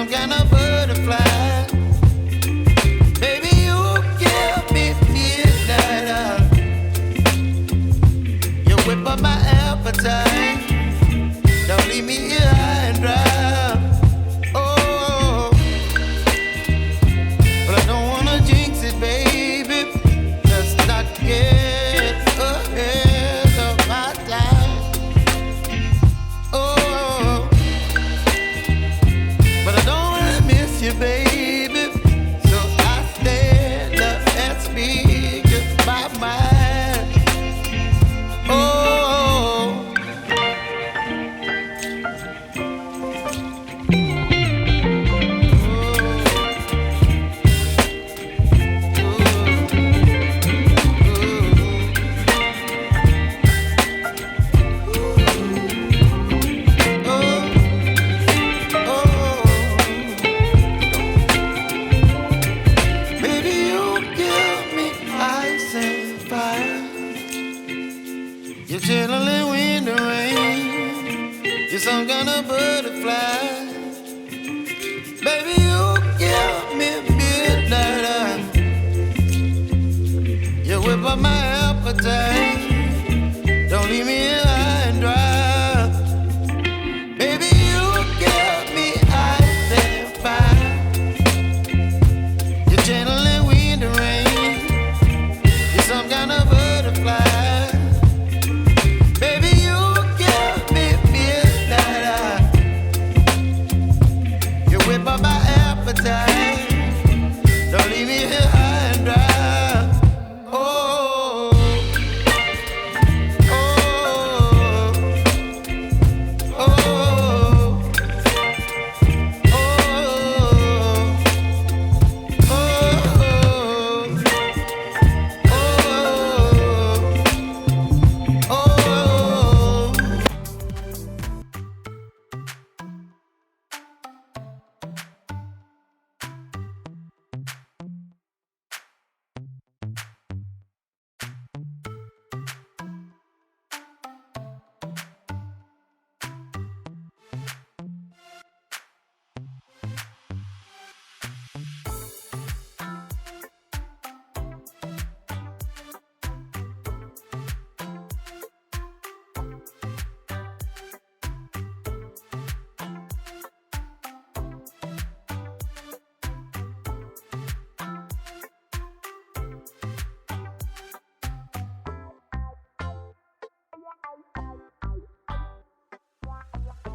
some kind of butterfly. Baby, you give me midnight. You whip up my appetite. Don't leave me here high and dry. Oh, but I don't wanna jinx it, baby. Let's not get ahead of my time. Oh, but I don't wanna miss you, baby. So I stand up and speak just my mind. Oh. You're chilling in the rain. You're some kind of butterfly. Baby, you give me midnight. You whip up my appetite.